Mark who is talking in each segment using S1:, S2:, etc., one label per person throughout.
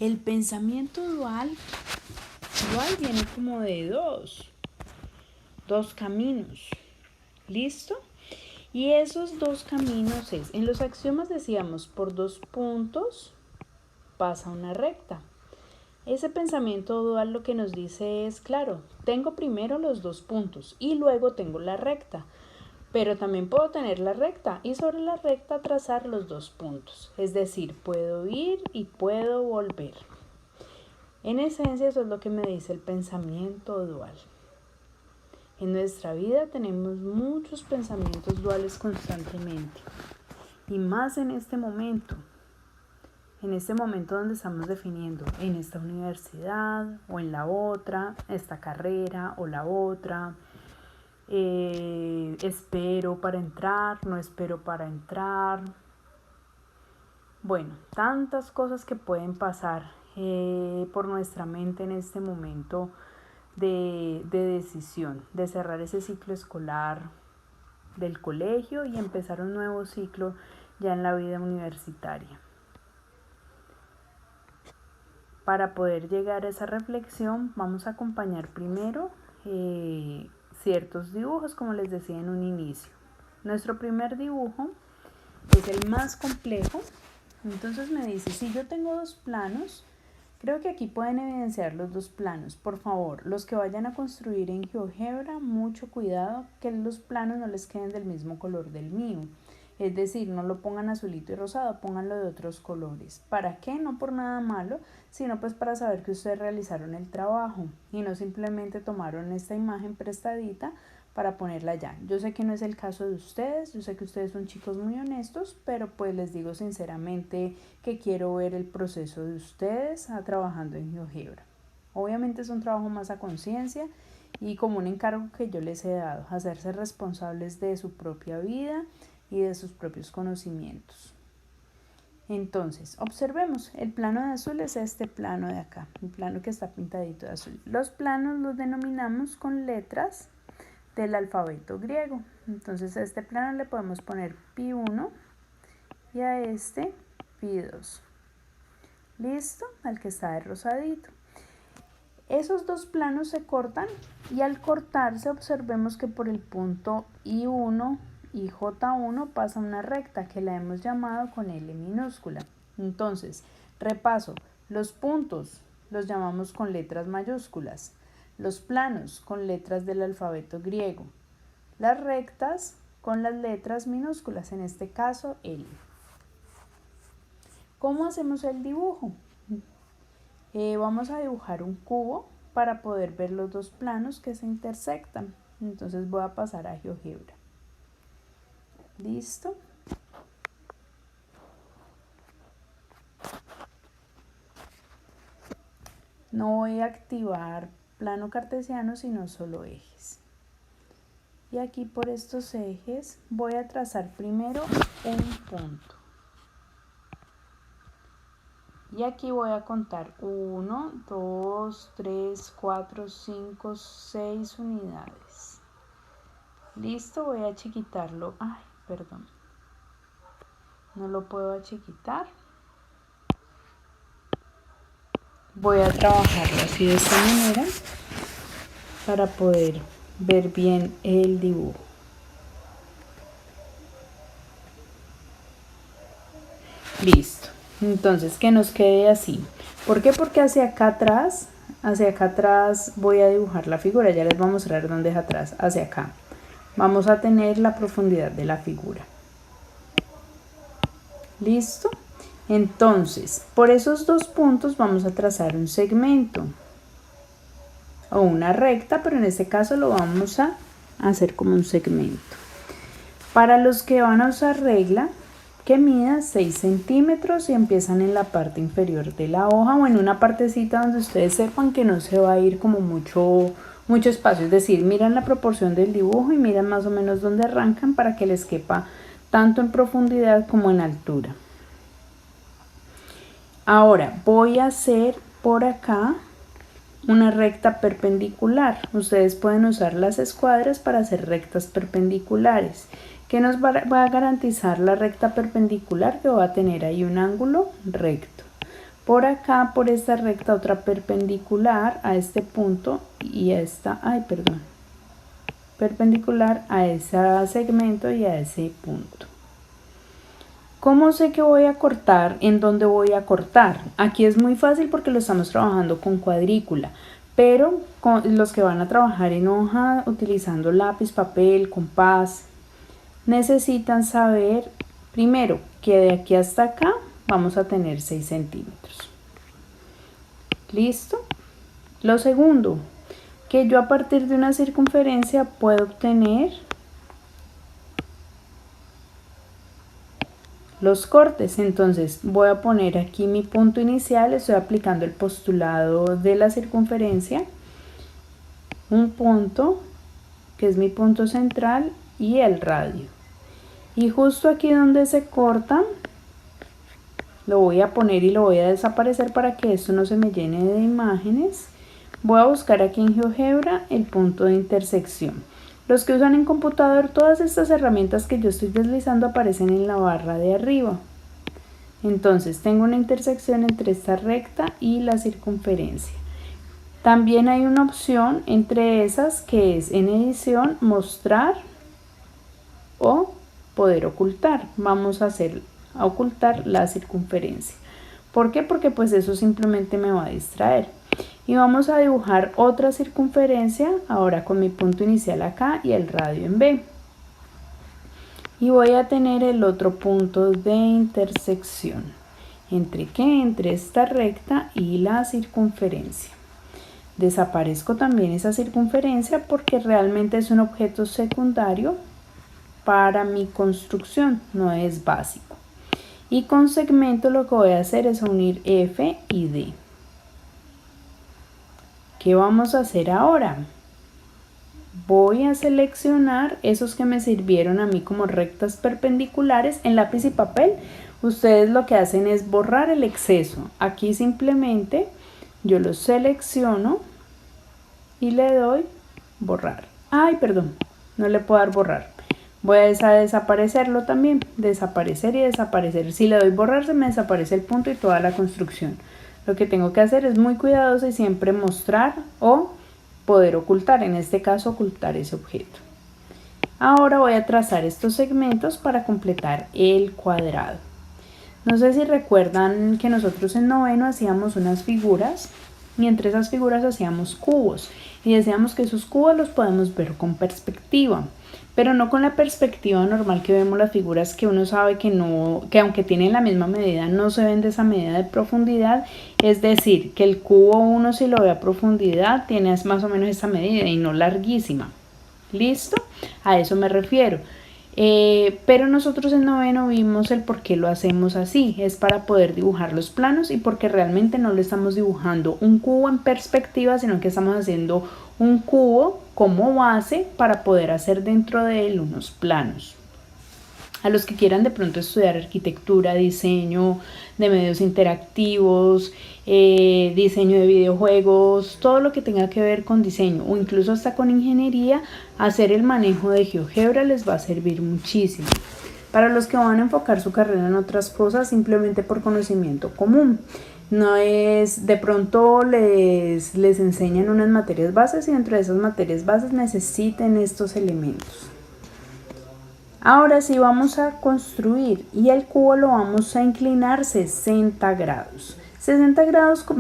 S1: El pensamiento dual viene como de dos caminos. ¿Listo? Y esos dos caminos es, en los axiomas decíamos, por 2 puntos pasa una recta. Ese pensamiento dual lo que nos dice es, claro, tengo primero los 2 puntos y luego tengo la recta, pero también puedo tener la recta y sobre la recta trazar los 2 puntos. Es decir, puedo ir y puedo volver. En esencia eso es lo que me dice el pensamiento dual. En nuestra vida tenemos muchos pensamientos duales constantemente y más en este momento donde estamos definiendo en esta universidad o en la otra, esta carrera o la otra, espero para entrar, no espero para entrar. Bueno, tantas cosas que pueden pasar por nuestra mente en este momento de decisión, de cerrar ese ciclo escolar del colegio y empezar un nuevo ciclo ya en la vida universitaria. Para poder llegar a esa reflexión vamos a acompañar primero ciertos dibujos, como les decía en un inicio. Nuestro primer dibujo es el más complejo. Entonces me dice, si yo tengo 2 planos, creo que aquí pueden evidenciar los 2 planos. Por favor, los que vayan a construir en GeoGebra, mucho cuidado que los planos no les queden del mismo color del mío. Es decir, no lo pongan azulito y rosado, pónganlo de otros colores. ¿Para qué? No por nada malo, sino pues para saber que ustedes realizaron el trabajo y no simplemente tomaron esta imagen prestadita para ponerla allá. Yo sé que no es el caso de ustedes, yo sé que ustedes son chicos muy honestos, pero pues les digo sinceramente que quiero ver el proceso de ustedes trabajando en GeoGebra. Obviamente es un trabajo más a conciencia y como un encargo que yo les he dado, hacerse responsables de su propia vida y de sus propios conocimientos. Entonces, observemos, el plano de azul es este plano de acá, el plano que está pintadito de azul. Los planos los denominamos con letras del alfabeto griego. Entonces a este plano le podemos poner pi1 y a este pi2. ¿Listo? Al que está de rosadito. Esos 2 planos se cortan y al cortarse observemos que por el punto I1 y J1 pasa una recta que la hemos llamado con L minúscula. Entonces, repaso, los puntos los llamamos con letras mayúsculas, los planos con letras del alfabeto griego, las rectas con las letras minúsculas, en este caso L. ¿Cómo hacemos el dibujo? Vamos a dibujar un cubo para poder ver los 2 planos que se intersectan. Entonces voy a pasar a GeoGebra. ¿Listo? No voy a activar plano cartesiano, sino solo ejes. Y aquí por estos ejes voy a trazar primero un punto. Y aquí voy a contar 1, 2, 3, 4, 5, 6 unidades. Listo, voy a achiquitarlo. Ay, perdón. No lo puedo achiquitar. Voy a trabajarlo así de esta manera para poder ver bien el dibujo. Listo. Entonces que nos quede así. ¿Por qué? Porque hacia acá atrás voy a dibujar la figura. Ya les voy a mostrar dónde es atrás. Hacia acá. Vamos a tener la profundidad de la figura. ¿Listo? Entonces, por esos 2 puntos vamos a trazar un segmento o una recta, pero en este caso lo vamos a hacer como un segmento. Para los que van a usar regla, que mida 6 centímetros y empiezan en la parte inferior de la hoja o en una partecita donde ustedes sepan que no se va a ir como mucho espacio, es decir, miran la proporción del dibujo y miran más o menos dónde arrancan para que les quepa tanto en profundidad como en altura. Ahora voy a hacer por acá una recta perpendicular. Ustedes pueden usar las escuadras para hacer rectas perpendiculares. ¿Qué nos va a garantizar la recta perpendicular? Que va a tener ahí un ángulo recto. Por acá, por esta recta, otra perpendicular a este punto y a esta, perpendicular a ese segmento y a ese punto. ¿Cómo sé que voy a cortar? ¿En dónde voy a cortar? Aquí es muy fácil porque lo estamos trabajando con cuadrícula, pero con los que van a trabajar en hoja utilizando lápiz, papel, compás, necesitan saber primero que de aquí hasta acá vamos a tener 6 centímetros. ¿Listo? Lo segundo, que yo a partir de una circunferencia puedo obtener los cortes. Entonces voy a poner aquí mi punto inicial, estoy aplicando el postulado de la circunferencia, un punto que es mi punto central y el radio. Y justo aquí donde se cortan, lo voy a poner y lo voy a desaparecer para que esto no se me llene de imágenes. Voy a buscar aquí en GeoGebra el punto de intersección. Los que usan en computador, todas estas herramientas que yo estoy deslizando aparecen en la barra de arriba. Entonces tengo una intersección entre esta recta y la circunferencia. También hay una opción entre esas que es en edición, mostrar o poder ocultar. Vamos a ocultar la circunferencia. ¿Por qué? Porque pues eso simplemente me va a distraer. Y vamos a dibujar otra circunferencia ahora con mi punto inicial acá y el radio en B. Y voy a tener el otro punto de intersección. ¿Entre qué? Entre esta recta y la circunferencia. Desaparezco también esa circunferencia porque realmente es un objeto secundario para mi construcción, no es básico. Y con segmento lo que voy a hacer es unir F y D. ¿Qué vamos a hacer ahora? Voy a seleccionar esos que me sirvieron a mí como rectas perpendiculares en lápiz y papel. Ustedes lo que hacen es borrar el exceso. Aquí simplemente yo los selecciono y le doy borrar. Ay, perdón, no le puedo dar borrar. Voy a desaparecerlo también, desaparecer y desaparecer. Si le doy borrar se me desaparece el punto y toda la construcción. Lo que tengo que hacer es muy cuidadoso y siempre mostrar o poder ocultar, en este caso ocultar ese objeto. Ahora voy a trazar estos segmentos para completar el cuadrado. No sé si recuerdan que nosotros en noveno hacíamos unas figuras y entre esas figuras hacíamos cubos y decíamos que esos cubos los podemos ver con perspectiva, pero no con la perspectiva normal que vemos las figuras, que uno sabe que aunque tienen la misma medida no se ven de esa medida de profundidad. Es decir, que el cubo uno, si lo ve a profundidad, tiene más o menos esa medida y no larguísima. ¿Listo? A eso me refiero. Pero nosotros en noveno vimos el por qué lo hacemos así. Es para poder dibujar los planos y porque realmente no le estamos dibujando un cubo en perspectiva, sino que estamos haciendo un cubo como base para poder hacer dentro de él unos planos. A los que quieran de pronto estudiar arquitectura, diseño de medios interactivos, diseño de videojuegos, todo lo que tenga que ver con diseño o incluso hasta con ingeniería, hacer el manejo de GeoGebra les va a servir muchísimo. Para los que van a enfocar su carrera en otras cosas, simplemente por conocimiento común. No es, de pronto les enseñan unas materias bases y dentro de esas materias bases necesiten estos elementos. Ahora sí vamos a construir y el cubo lo vamos a inclinar 60 grados. 30 grados. Con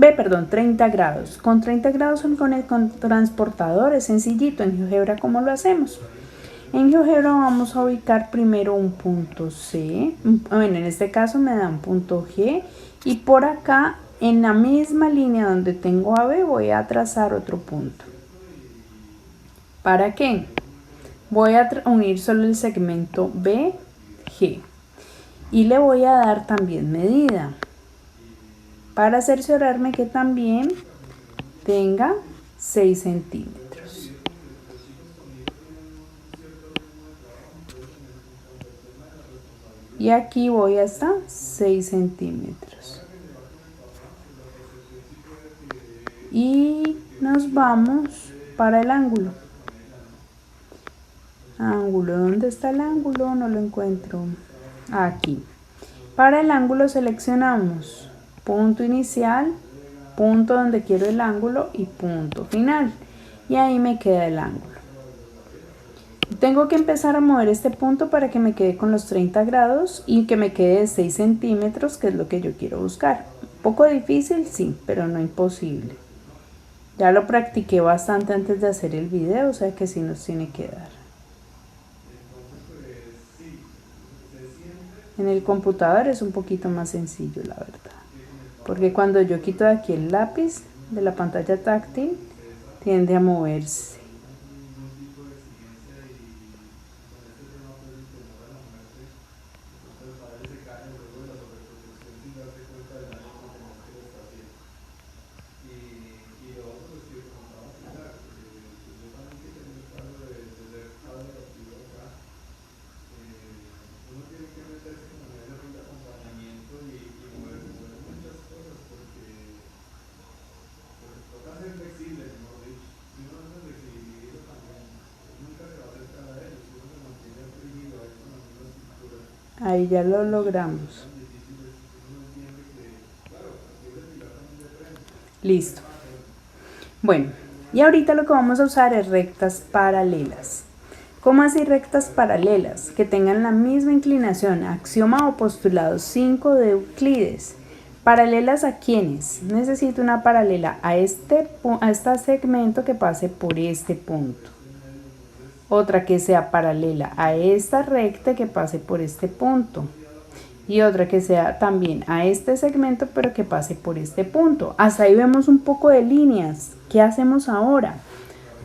S1: 30 grados con transportador es sencillito. En GeoGebra, ¿cómo lo hacemos? En GeoGebra vamos a ubicar primero un punto C. Bueno, en este caso me da un punto G. Y por acá, en la misma línea donde tengo AB, voy a trazar otro punto. ¿Para qué? Voy a unir solo el segmento BG y le voy a dar también medida para cerciorarme que también tenga 6 centímetros. Y aquí voy hasta 6 centímetros. Y nos vamos para el ángulo. Ángulo, ¿dónde está el ángulo? No lo encuentro. Aquí. Para el ángulo seleccionamos punto inicial, punto donde quiero el ángulo y punto final. Y ahí me queda el ángulo. Tengo que empezar a mover este punto para que me quede con los 30 grados y que me quede de 6 centímetros, que es lo que yo quiero buscar. Un poco difícil, sí, pero no imposible. Ya lo practiqué bastante antes de hacer el video, o sea que sí nos tiene que dar. En el computador es un poquito más sencillo, la verdad. Porque cuando yo quito de aquí el lápiz de la pantalla táctil, tiende a moverse. Ahí ya lo logramos. Listo. Bueno, y ahorita lo que vamos a usar es rectas paralelas. ¿Cómo así rectas paralelas? Que tengan la misma inclinación, axioma o postulado 5 de Euclides. ¿Paralelas a quiénes? Necesito una paralela a este segmento que pase por este punto. Otra que sea paralela a esta recta que pase por este punto. Y otra que sea también a este segmento pero que pase por este punto. Hasta ahí vemos un poco de líneas. ¿Qué hacemos ahora?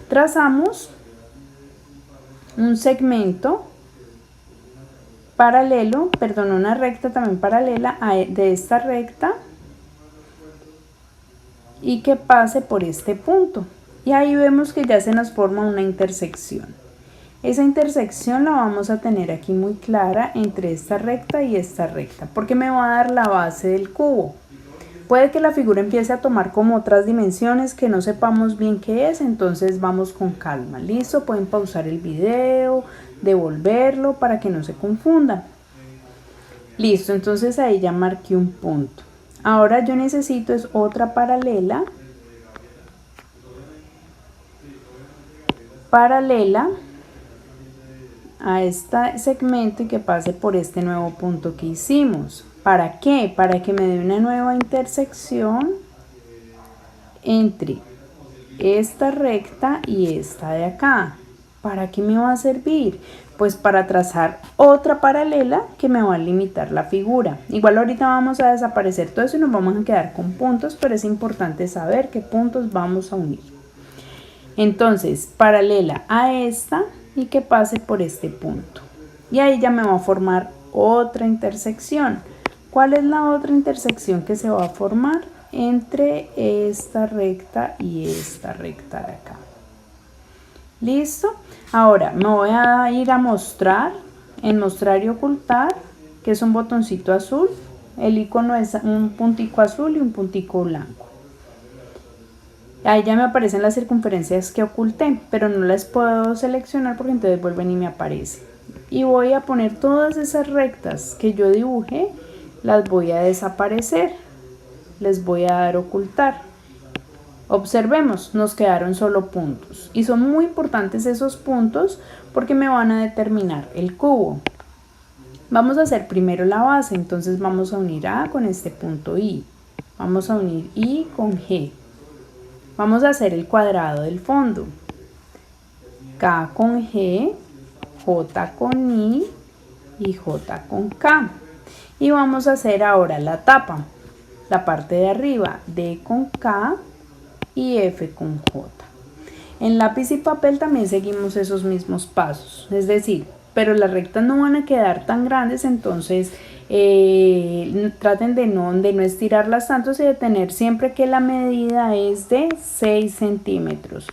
S1: Trazamos un segmento paralelo, perdón, una recta también paralela de esta recta y que pase por este punto. Y ahí vemos que ya se nos forma una intersección. Esa intersección la vamos a tener aquí muy clara entre esta recta y esta recta, porque me va a dar la base del cubo. Puede que la figura empiece a tomar como otras dimensiones que no sepamos bien qué es, entonces vamos con calma. ¿Listo? Pueden pausar el video, devolverlo para que no se confundan. Listo, entonces ahí ya marqué un punto. Ahora yo necesito es otra paralela. A este segmento y que pase por este nuevo punto que hicimos. ¿Para qué? Para que me dé una nueva intersección entre esta recta y esta de acá. ¿Para qué me va a servir? Pues para trazar otra paralela que me va a limitar la figura. Igual ahorita vamos a desaparecer todo eso y nos vamos a quedar con puntos, pero es importante saber qué puntos vamos a unir. Entonces, paralela a esta y que pase por este punto. Y ahí ya me va a formar otra intersección. ¿Cuál es la otra intersección que se va a formar? Entre esta recta y esta recta de acá. ¿Listo? Ahora me voy a ir a mostrar, en mostrar y ocultar, que es un botoncito azul. El icono es un puntico azul y un puntico blanco. Ahí ya me aparecen las circunferencias que oculté, pero no las puedo seleccionar porque entonces vuelven y me aparece. Y voy a poner todas esas rectas que yo dibujé, las voy a desaparecer. Les voy a dar ocultar. Observemos, nos quedaron solo puntos. Y son muy importantes esos puntos porque me van a determinar el cubo. Vamos a hacer primero la base, entonces vamos a unir A con este punto I. Vamos a unir I con G. Vamos a hacer el cuadrado del fondo. K con G, J con I y J con K. Y vamos a hacer ahora la tapa, la parte de arriba, D con K y F con J. En lápiz y papel también seguimos esos mismos pasos, es decir, pero las rectas no van a quedar tan grandes, entonces traten de no estirarlas tanto y de tener siempre que la medida es de 6 centímetros.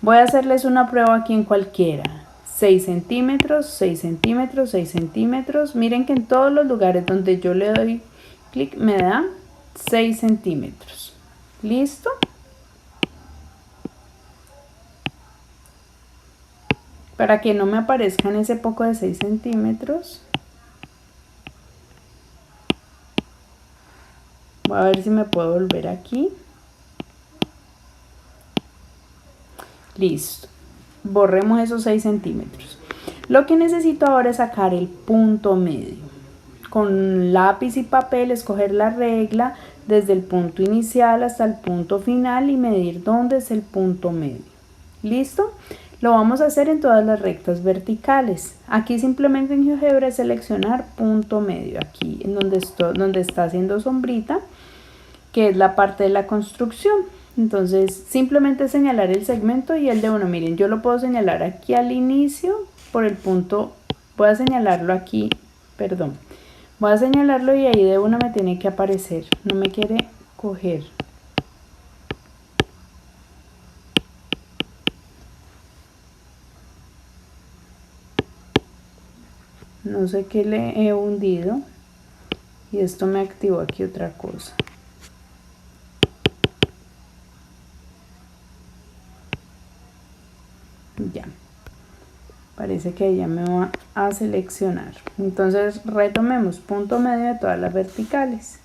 S1: Voy a hacerles una prueba aquí en cualquiera. 6 centímetros, 6 centímetros, 6 centímetros. Miren que en todos los lugares donde yo le doy clic me da 6 centímetros. ¿Listo? Para que no me aparezcan ese poco de 6 centímetros. Voy a ver si me puedo volver aquí. Listo. Borremos esos 6 centímetros. Lo que necesito ahora es sacar el punto medio. Con lápiz y papel escoger la regla desde el punto inicial hasta el punto final y medir dónde es el punto medio. ¿Listo? Lo vamos a hacer en todas las rectas verticales. Aquí simplemente en GeoGebra es seleccionar punto medio, aquí en donde está haciendo sombrita, que es la parte de la construcción. Entonces simplemente señalar el segmento y el de uno. Miren, yo lo puedo señalar aquí al inicio por el punto, voy a señalarlo aquí, perdón. Voy a señalarlo y ahí de una me tiene que aparecer, no me quiere coger. No sé qué le he hundido y esto me activó aquí otra cosa. Ya, parece que ya me va a seleccionar. Entonces retomemos punto medio de todas las verticales.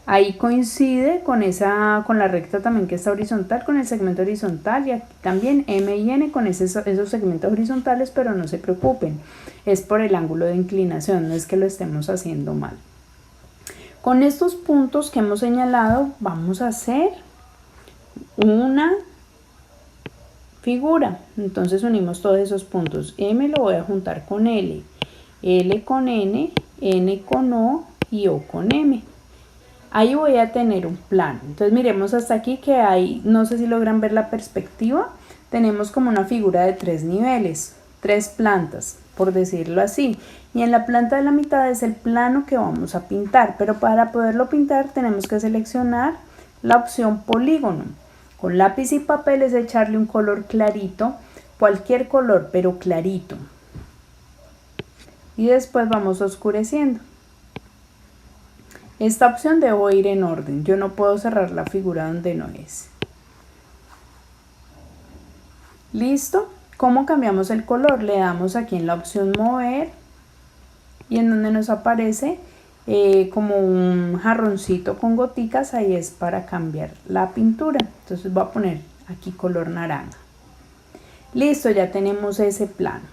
S1: Ahí coincide con la recta también que está horizontal, con el segmento horizontal, y aquí también M y N con esos segmentos horizontales, pero no se preocupen, es por el ángulo de inclinación, no es que lo estemos haciendo mal. Con estos puntos que hemos señalado vamos a hacer una figura. Entonces unimos todos esos puntos. M lo voy a juntar con L, L con N, N con O y O con M. Ahí voy a tener un plano. Entonces miremos hasta aquí que hay, no sé si logran ver la perspectiva, tenemos como una figura de 3 niveles, 3 plantas, por decirlo así. Y en la planta de la mitad es el plano que vamos a pintar, pero para poderlo pintar tenemos que seleccionar la opción polígono. Con lápiz y papel es echarle un color clarito, cualquier color, pero clarito. Y después vamos oscureciendo. Esta opción debo ir en orden, yo no puedo cerrar la figura donde no es. ¿Listo? ¿Cómo cambiamos el color? Le damos aquí en la opción mover y en donde nos aparece como un jarroncito con goticas, ahí es para cambiar la pintura. Entonces voy a poner aquí color naranja. Listo, ya tenemos ese plano.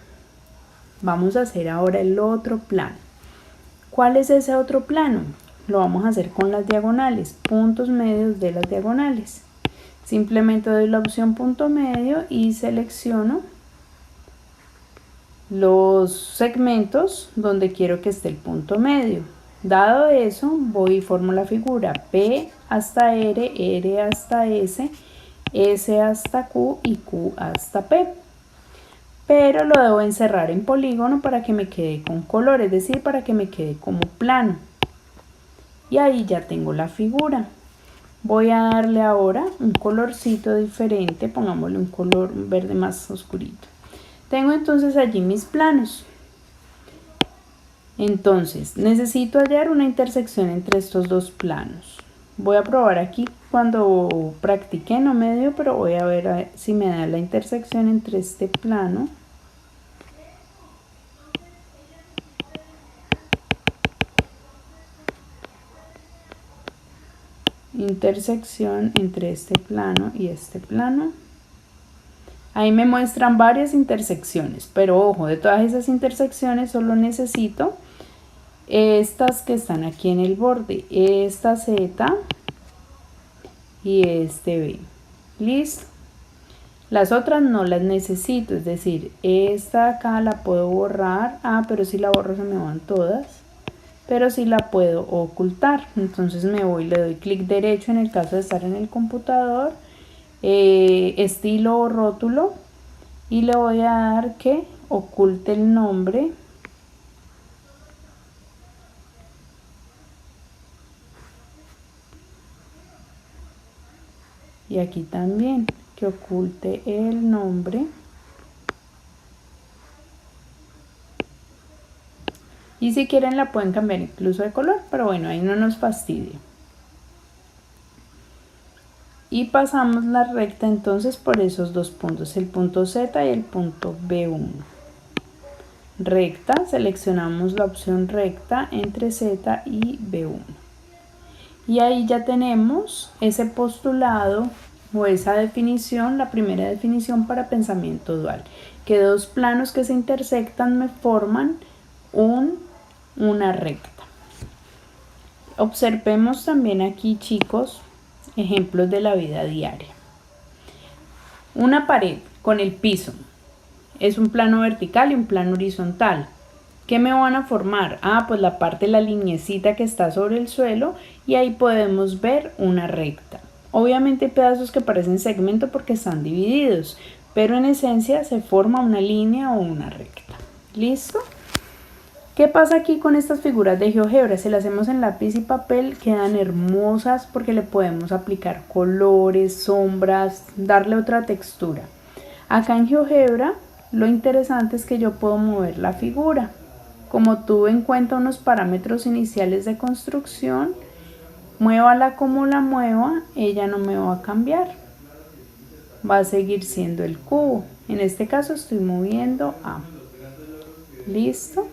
S1: Vamos a hacer ahora el otro plano. ¿Cuál es ese otro plano? Lo vamos a hacer con las diagonales, puntos medios de las diagonales. Simplemente doy la opción punto medio y selecciono los segmentos donde quiero que esté el punto medio. Dado eso, voy y formo la figura P hasta R, R hasta S, S hasta Q y Q hasta P. Pero lo debo encerrar en polígono para que me quede con color, es decir, para que me quede como plano. Y ahí ya tengo la figura. Voy a darle ahora un colorcito diferente, pongámosle un color verde más oscurito. Tengo entonces allí mis planos. Entonces necesito hallar una intersección entre estos dos planos. Voy a probar aquí, cuando practiqué no me dio, pero voy a ver si me da la intersección entre este plano intersección entre este plano y este plano. Ahí me muestran varias intersecciones, pero ojo, de todas esas intersecciones solo necesito estas que están aquí en el borde, esta Z y este B. Listo. Las otras no las necesito, es decir, esta acá la puedo borrar, pero si la borro se me van todas, pero sí la puedo ocultar. Entonces me voy, le doy clic derecho en el caso de estar en el computador, estilo o rótulo, y le voy a dar que oculte el nombre. Y aquí también, que oculte el nombre. Y si quieren la pueden cambiar incluso de color, pero bueno, ahí no nos fastidie. Y pasamos la recta entonces por esos dos puntos, el punto Z y el punto B1. Recta, seleccionamos la opción recta entre Z y B1. Y ahí ya tenemos ese postulado o esa definición, la primera definición para pensamiento dual, que dos planos que se intersectan me forman una recta. Observemos también aquí, chicos, ejemplos de la vida diaria. Una pared con el piso es un plano vertical y un plano horizontal. ¿Qué me van a formar? Pues la parte de la lineecita que está sobre el suelo, y ahí podemos ver una recta. Obviamente hay pedazos que parecen segmento porque están divididos, pero en esencia se forma una línea o una recta. ¿Listo? ¿Qué pasa aquí con estas figuras de GeoGebra? Si las hacemos en lápiz y papel quedan hermosas porque le podemos aplicar colores, sombras, darle otra textura. Acá en GeoGebra lo interesante es que yo puedo mover la figura. Como tuve en cuenta unos parámetros iniciales de construcción, muévala como la mueva, ella no me va a cambiar. Va a seguir siendo el cubo. En este caso estoy moviendo A. ¿Listo?